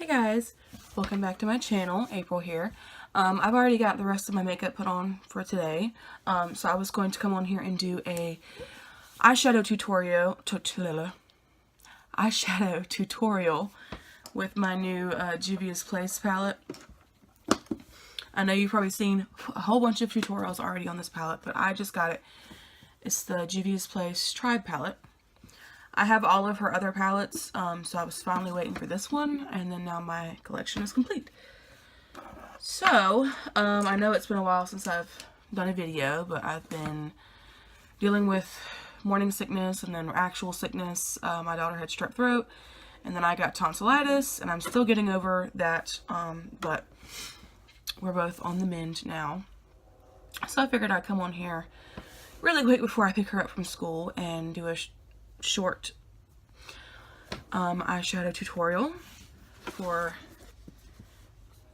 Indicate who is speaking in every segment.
Speaker 1: guys, welcome back to my channel. April here. I've already got the rest of my makeup put on for today, so I was going to come on here and do a eyeshadow tutorial with my new Juvia's Place palette. I know you've probably seen a whole bunch of tutorials already on this palette, but I just got it. It's the Juvia's Place Tribe palette. I have all of her other palettes, so I was finally waiting for this one, and then now my collection is complete. So, I know it's been a while since I've done a video, but I've been dealing with morning sickness and then actual sickness. My daughter had strep throat, and then I got tonsillitis, and I'm still getting over that, but we're both on the mend now. So I figured I'd come on here really quick before I pick her up from school and do a short eyeshadow tutorial for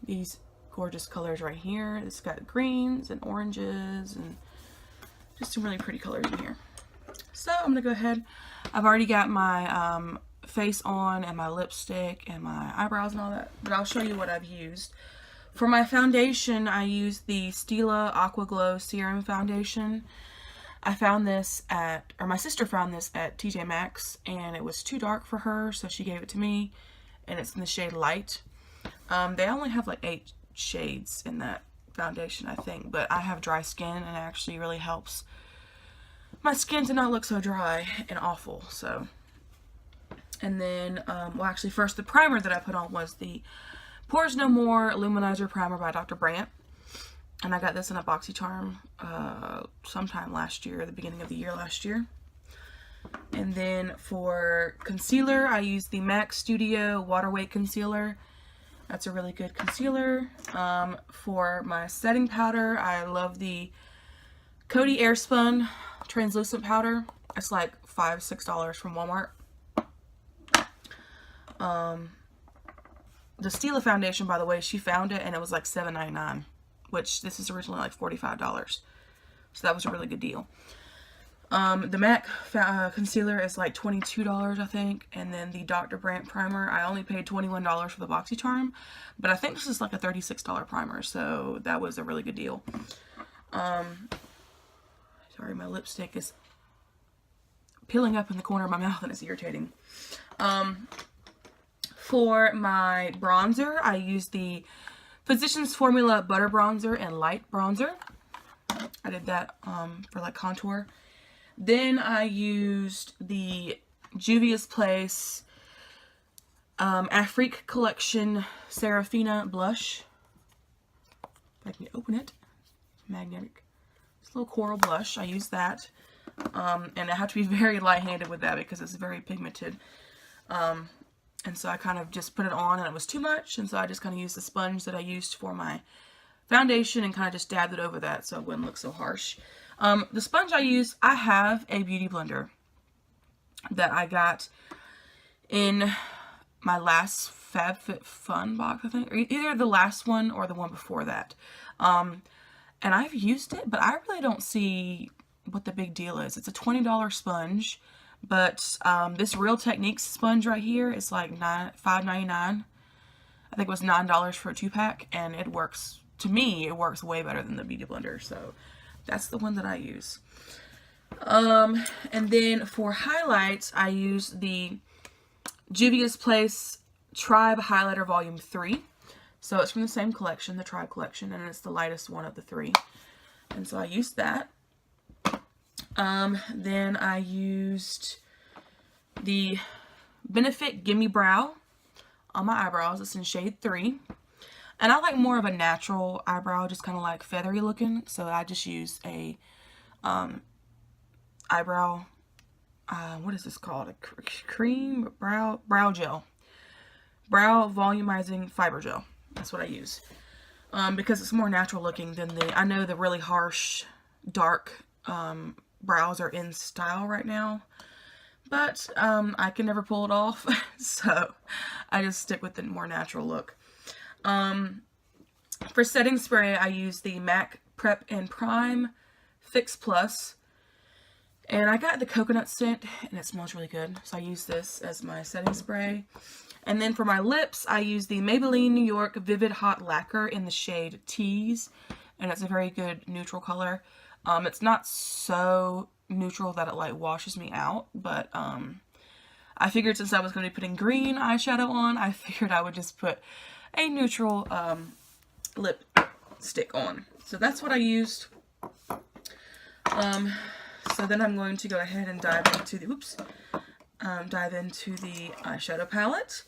Speaker 1: these gorgeous colors right here. It's got greens and oranges and just some really pretty colors in here. So I'm gonna go ahead. I've already got my face on and my lipstick and my eyebrows and all that, but I'll show you what I've used. For my foundation, I used the Stila Aqua Glow Serum Foundation. I found this at, or my sister found this at TJ Maxx, and it was too dark for her, so she gave it to me, and it's in the shade Light. They only have like 8 shades in that foundation, I think, but I have dry skin, and it actually really helps my skin to not look so dry and awful, so. And then, well actually first the primer that I put on was the Pores No More Luminizer Primer by Dr. Brandt. And I got this in a BoxyCharm sometime last year, the beginning of the year last year. And then for concealer, I used the MAC Studio Water Weight Concealer. That's a really good concealer. For my setting powder, I love the Coty Airspun Translucent Powder. It's like $5, $6 from Walmart. The Stila foundation, by the way, she found it and it was like $7.99. Which this is originally like $45. So that was a really good deal. The MAC concealer is like $22, I think. And then the Dr. Brandt primer, I only paid $21 for the BoxyCharm. But I think this is like a $36 primer. So that was a really good deal. Sorry, my lipstick is peeling up in the corner of my mouth and it's irritating. For my bronzer, I used the Physicians Formula Butter Bronzer and Light Bronzer. I did that for like contour. Then I used the Juvia's Place Afrique Collection Serafina Blush. If I can open it. It's magnetic. It's a little coral blush. I used that. And I have to be very light-handed with that because it's very pigmented. And so I kind of just put it on and it was too much. And so I just kind of used the sponge that I used for my foundation and kind of just dabbed it over that so it wouldn't look so harsh. The sponge I use, I have a beauty blender that I got in my last FabFitFun box, I think. Or either the last one or the one before that. And I've used it, but I really don't see what the big deal is. It's a $20 sponge. But this Real Techniques sponge right here is like $5.99. I think it was $9 for a 2-pack, and it works, to me, it works way better than the Beauty Blender. So that's the one that I use. And then for highlights, I use the Juvia's Place Tribe Highlighter Volume 3. So it's from the same collection, the Tribe collection, and it's the lightest one of the 3. And so I used that. Then I used the Benefit Gimme Brow on my eyebrows. It's in shade 3. And I like more of a natural eyebrow, just kind of like feathery looking. So I just used a eyebrow, what is this called? A cream brow gel. Brow volumizing fiber gel. That's what I use. Because it's more natural looking than I know the really harsh, dark, brows are in style right now, but I can never pull it off, so I just stick with the more natural look. For setting spray, I use the MAC Prep and Prime Fix Plus And I got the coconut scent, and it smells really good. So I use this as my setting spray. And then for my lips, I use the Maybelline New York Vivid Hot Lacquer in the shade Tease. And it's a very good neutral color. It's not so neutral that it like washes me out, but I figured since I was going to be putting green eyeshadow on, I figured I would just put a neutral lip stick on. So that's what I used. So then I'm going to go ahead and dive into the eyeshadow palette.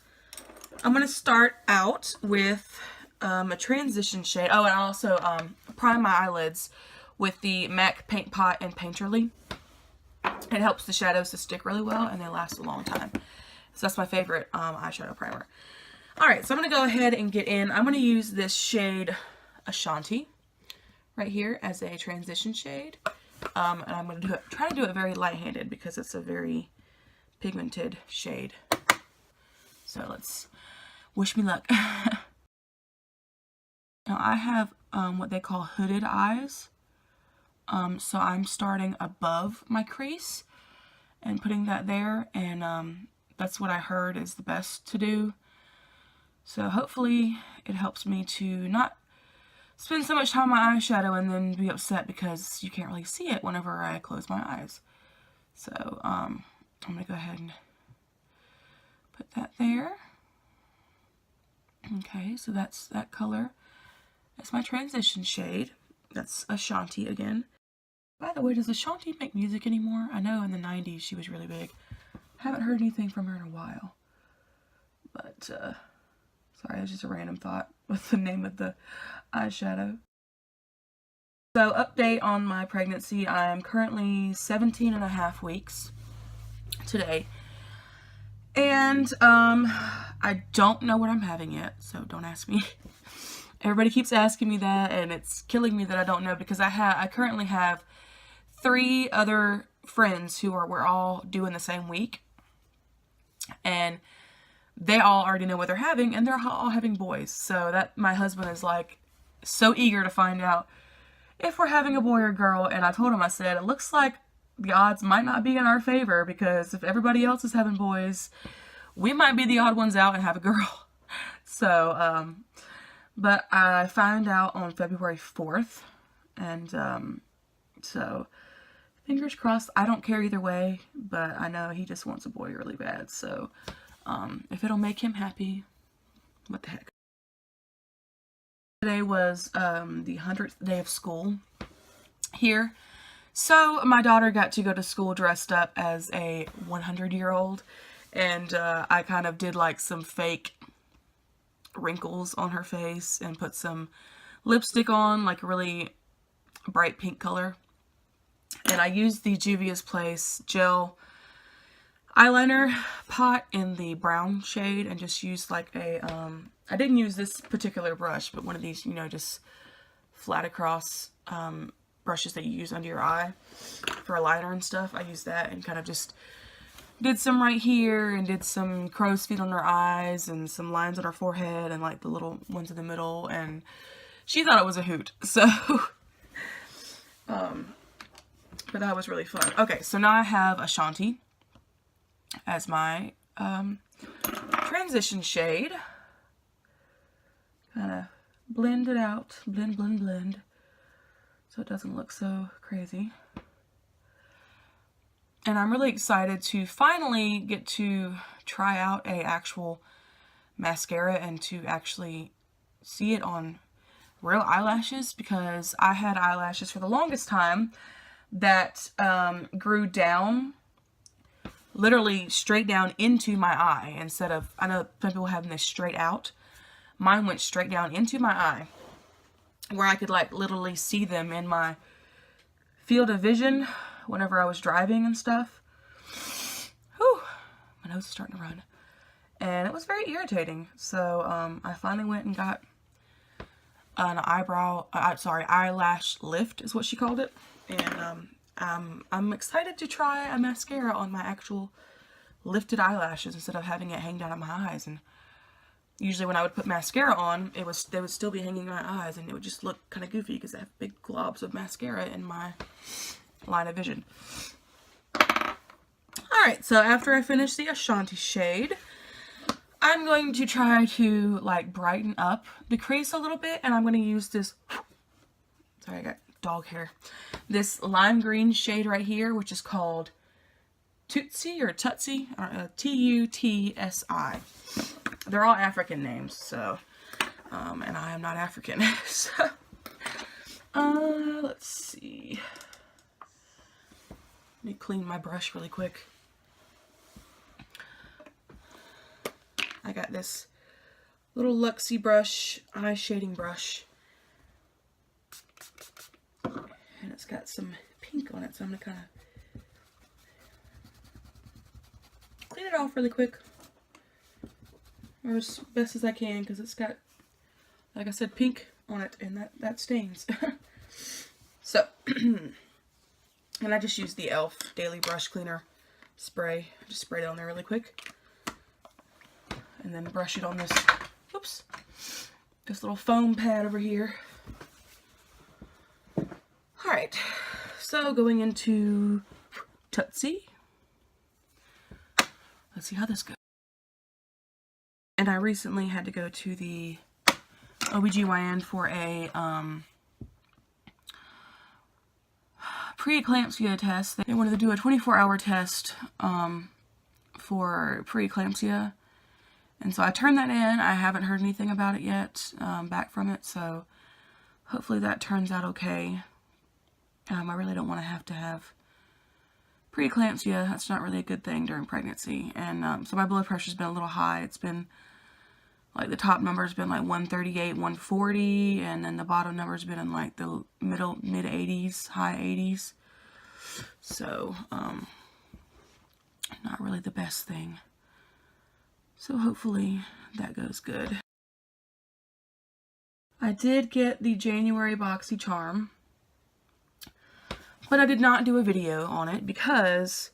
Speaker 1: I'm going to start out with a transition shade. Oh, and I also prime my eyelids with the MAC Paint Pot and Painterly. It helps the shadows to stick really well, and they last a long time. So that's my favorite eyeshadow primer. Alright, so I'm going to go ahead and get in. I'm going to use this shade Ashanti right here as a transition shade. And I'm going to try to do it very light-handed because it's a very pigmented shade. So let's wish me luck. Now I have what they call hooded eyes. So I'm starting above my crease and putting that there, and that's what I heard is the best to do. So hopefully it helps me to not spend so much time on my eyeshadow and then be upset because you can't really see it whenever I close my eyes. So I'm going to go ahead and put that there. Okay, so that's that color. That's my transition shade. That's Ashanti again. By the way, does Ashanti make music anymore? I know in the 90s she was really big. Haven't heard anything from her in a while. But, sorry, that's just a random thought with the name of the eyeshadow. So, update on my pregnancy. I am currently 17.5 weeks today. And, I don't know what I'm having yet, so don't ask me. Everybody keeps asking me that, and it's killing me that I don't know because I currently have 3 other friends who we're all doing the same week, and they all already know what they're having, and they're all having boys. So that my husband is like so eager to find out if we're having a boy or girl, and I told him, I said, it looks like the odds might not be in our favor because if everybody else is having boys, we might be the odd ones out and have a girl. So, but I found out on February 4th, and so fingers crossed. I don't care either way, but I know he just wants a boy really bad, so if it'll make him happy, what the heck. Today was the 100th day of school here, so my daughter got to go to school dressed up as a 100-year-old, and I kind of did like some fake wrinkles on her face and put some lipstick on, like a really bright pink color. And I used the Juvia's Place gel eyeliner pot in the brown shade and just used like a, I didn't use this particular brush, but one of these, you know, just flat across brushes that you use under your eye for a liner and stuff. I used that and kind of just did some right here and did some crow's feet on her eyes and some lines on her forehead and like the little ones in the middle, and she thought it was a hoot. So, but that was really fun. Okay, so now I have Ashanti as my transition shade. Kind of blend it out, blend, blend, blend, so it doesn't look so crazy. And I'm really excited to finally get to try out a actual mascara and to actually see it on real eyelashes, because I had eyelashes for the longest time that grew down, literally straight down into my eye instead of, I know some people having this straight out. Mine went straight down into my eye where I could like literally see them in my field of vision whenever I was driving and stuff. Whew, my nose is starting to run. And it was very irritating. So I finally went and got an eyelash lift is what she called it. And I'm excited to try a mascara on my actual lifted eyelashes instead of having it hang down at my eyes. And usually when I would put mascara on, they would still be hanging in my eyes, and it would just look kind of goofy because I have big globs of mascara in my line of vision. Alright, so after I finish the Ashanti shade, I'm going to try to like brighten up the crease a little bit, and I'm going to use this, sorry I got dog hair, this lime green shade right here, which is called Tutsi or Tutsi, T-U-T-S-I. They're all African names, so, and I am not African, so, let's see. Let me clean my brush really quick. I got this little Luxie brush, eye shading brush, and it's got some pink on it, so I'm going to kind of clean it off really quick, or as best as I can, because it's got, like I said, pink on it, and that stains. So, and I just used the e.l.f. Daily Brush Cleaner spray. I just sprayed it on there really quick. And then brush it on this, oops, this little foam pad over here. Alright, so going into Tutsi. Let's see how this goes. And I recently had to go to the OBGYN for a preeclampsia test. They wanted to do a 24-hour test for preeclampsia. And so I turned that in. I haven't heard anything about it yet, back from it, so hopefully that turns out okay. I really don't want to have preeclampsia. That's not really a good thing during pregnancy. And so my blood pressure's been a little high. It's been, like, the top number's been like 138, 140, and then the bottom number's been in like the mid-80s, high 80s. So, not really the best thing. So hopefully that goes good. I did get the January BoxyCharm, but I did not do a video on it because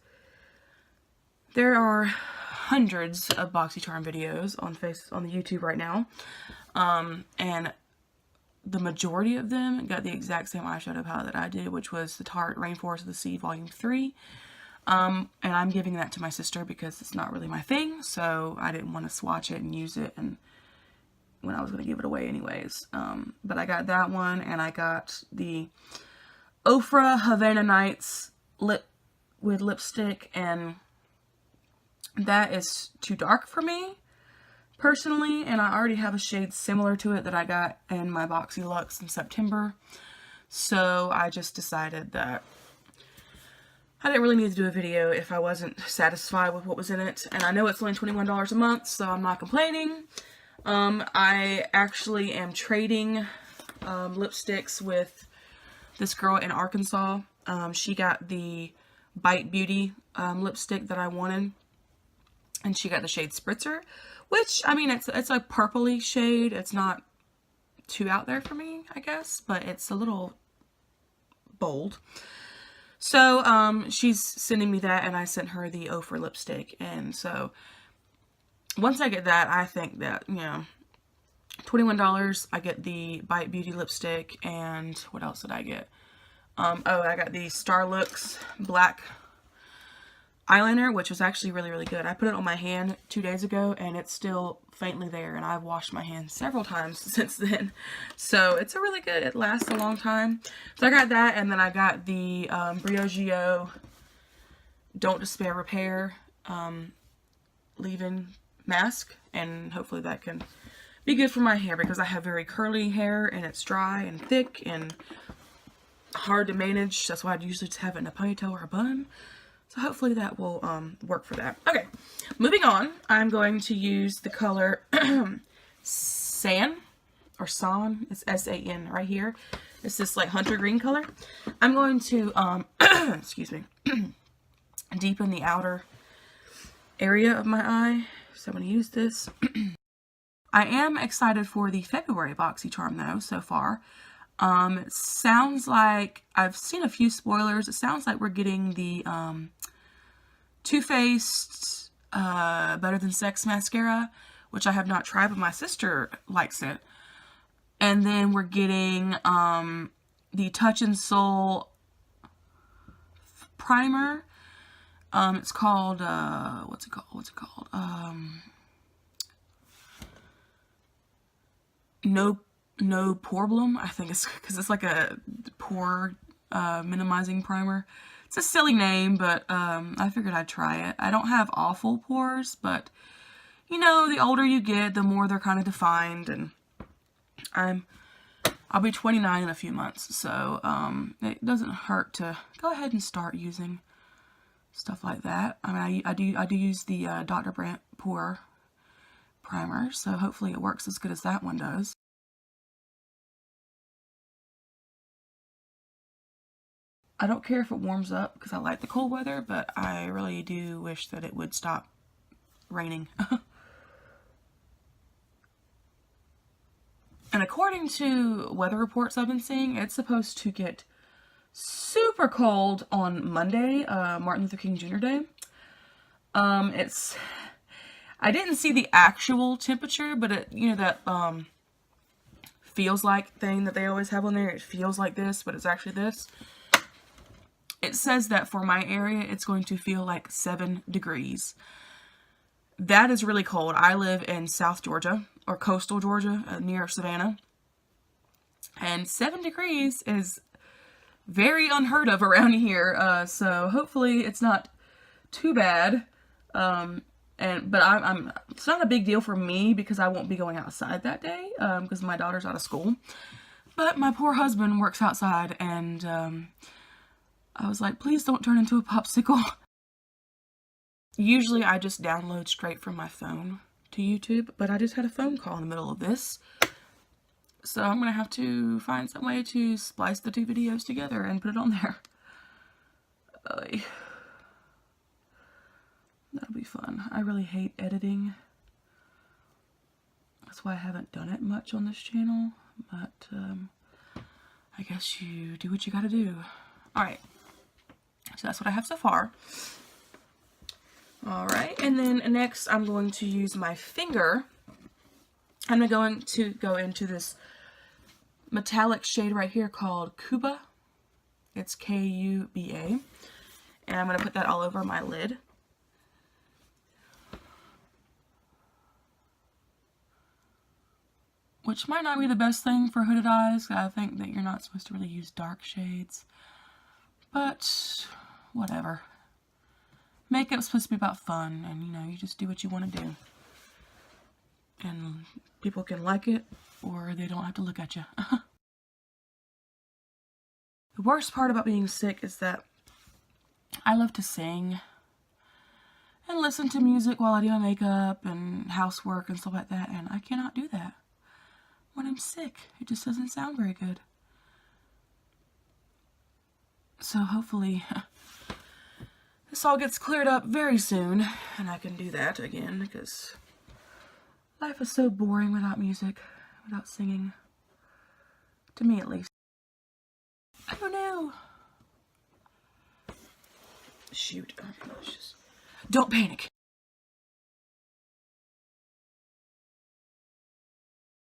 Speaker 1: there are hundreds of BoxyCharm videos on the YouTube right now, and the majority of them got the exact same eyeshadow palette that I did, which was the Tarte Rainforest of the Sea Volume 3. And I'm giving that to my sister because it's not really my thing, so I didn't want to swatch it and use it and when I was going to give it away anyways. But I got that one, and I got the Ofra Havana Nights with lipstick, and that is too dark for me, personally, and I already have a shade similar to it that I got in my Boxy Luxe in September, so I just decided that I didn't really need to do a video if I wasn't satisfied with what was in it. And I know it's only $21 a month, so I'm not complaining. I actually am trading lipsticks with this girl in Arkansas. She got the Bite Beauty lipstick that I wanted, and she got the shade Spritzer, which, I mean, it's a purpley shade. It's not too out there for me, I guess, but it's a little bold. So, she's sending me that, and I sent her the Ofra lipstick, and so, once I get that, I think that, you know, $21, I get the Bite Beauty lipstick, and what else did I get? Oh, I got the Starlooks black eyeliner, which was actually really, really good. I put it on my hand 2 days ago, and it's still faintly there, and I've washed my hands several times since then. So it's a really good, it lasts a long time. So I got that, and then I got the Briogeo Don't Despair Repair leave-in mask, and hopefully that can be good for my hair, because I have very curly hair, and it's dry and thick and hard to manage. That's why I'd usually just have it in a ponytail or a bun. So hopefully that will work for that. Okay, moving on. I'm going to use the color San, or San. It's S-A-N right here. It's this like hunter green color. I'm going to, excuse me, deepen the outer area of my eye. So I'm going to use this. I am excited for the February BoxyCharm though, so far. It sounds like, I've seen a few spoilers, it sounds like we're getting the Too Faced Better Than Sex mascara, which I have not tried, but my sister likes it. And then we're getting the Touch in Soul primer. It's called, what's it called? No Problem, I think it's because it's like a pore minimizing primer. It's a silly name, but I figured I'd try it. I don't have awful pores, but you know, the older you get, the more they're kind of defined, and I'll be 29 in a few months, so it doesn't hurt to go ahead and start using stuff like that. I mean, I do use the Dr. Brandt Pore Primer, so hopefully it works as good as that one does. I don't care if it warms up because I like the cold weather, but I really do wish that it would stop raining. And according to weather reports I've been seeing, it's supposed to get super cold on Monday, Martin Luther King Jr. Day. I didn't see the actual temperature, but it, you know, that feels like thing that they always have on there. It feels like this, but it's actually this. It says that for my area, it's going to feel like 7 degrees. That is really cold. I live in South Georgia, or coastal Georgia, near Savannah. And 7 degrees is very unheard of around here. So hopefully it's not too bad. But it's not a big deal for me because I won't be going outside that day because my daughter's out of school. But my poor husband works outside, and I was like, please don't turn into a popsicle. Usually I just download straight from my phone to YouTube, but I just had a phone call in the middle of this. So I'm going to have to find some way to splice the 2 videos together and put it on there. That'll be fun. I really hate editing. That's why I haven't done it much on this channel, but I guess you do what you gotta do. Alright, so that's what I have so far. Alright, and then next I'm going to use my finger. I'm going to go into this metallic shade right here called Kuba. It's K-U-B-A. And I'm going to put that all over my lid. Which might not be the best thing for hooded eyes. I think that you're not supposed to really use dark shades. But whatever. Makeup's supposed to be about fun, and you know, you just do what you want to do. And people can like it, or they don't have to look at you. The worst part about being sick is that I love to sing and listen to music while I do my makeup and housework and stuff like that, and I cannot do that when I'm sick. It just doesn't sound very good. So hopefully this all gets cleared up very soon, and I can do that again, because life is so boring without music, without singing. To me, at least. I don't know. Shoot. Oh, just... Don't panic.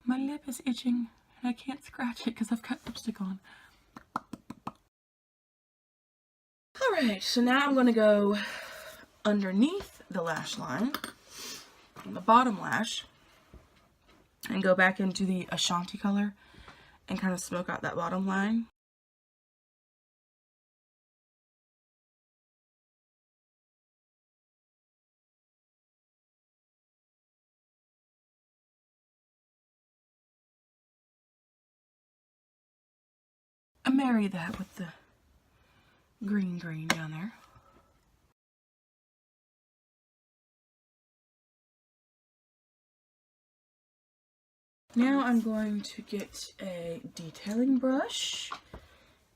Speaker 1: My lip is itching, and I can't scratch it because I've got lipstick on. Alright, so now I'm going to go underneath the lash line, on the bottom lash, and go back into the Ashanti color and kind of smoke out that bottom line. I marry that with the green down there. Now I'm going to get a detailing brush,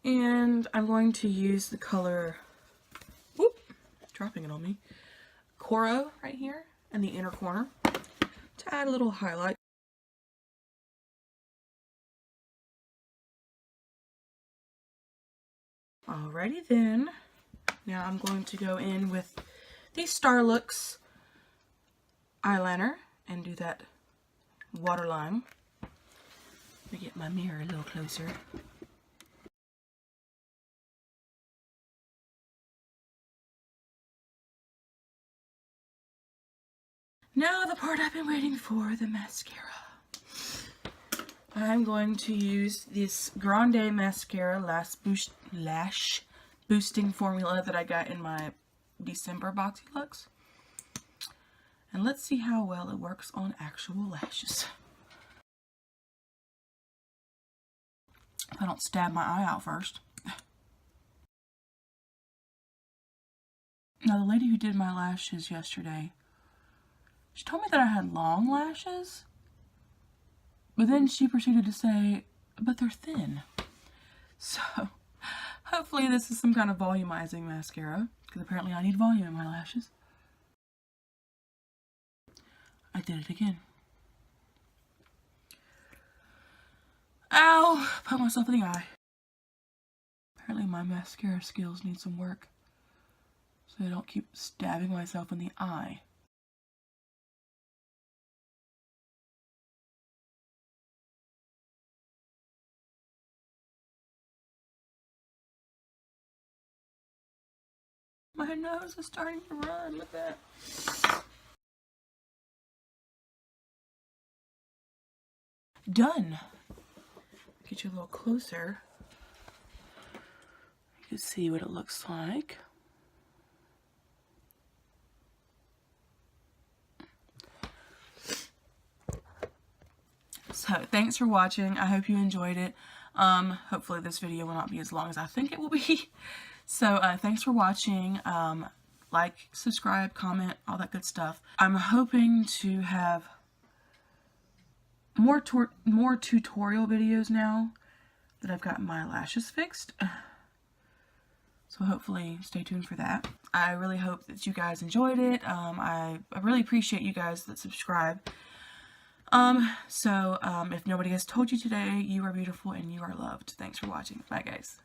Speaker 1: and I'm going to use the color, whoop, dropping it on me, Coral right here in the inner corner to add a little highlight. Alrighty then, now I'm going to go in with the Starlooks eyeliner and do that waterline. Let me get my mirror a little closer. Now the part I've been waiting for, the mascara. I'm going to use this Grande Mascara Lash Boosting Formula that I got in my December Boxy Lux. And let's see how well it works on actual lashes. If I don't stab my eye out first. Now the lady who did my lashes yesterday, she told me that I had long lashes. But then she proceeded to say, but they're thin. So, hopefully this is some kind of volumizing mascara, because apparently I need volume in my lashes. I did it again. Ow! Put myself in the eye. Apparently my mascara skills need some work, so I don't keep stabbing myself in the eye. My nose is starting to run with that. Done. Get you a little closer. You can see what it looks like. So thanks for watching. I hope you enjoyed it. Hopefully this video will not be as long as I think it will be. So thanks for watching. Like, subscribe, comment, all that good stuff. I'm hoping to have more tutorial videos now that I've got my lashes fixed. So hopefully stay tuned for that. I really hope that you guys enjoyed it. I really appreciate you guys that subscribe. If nobody has told you today, you are beautiful and you are loved. Thanks for watching. Bye, guys.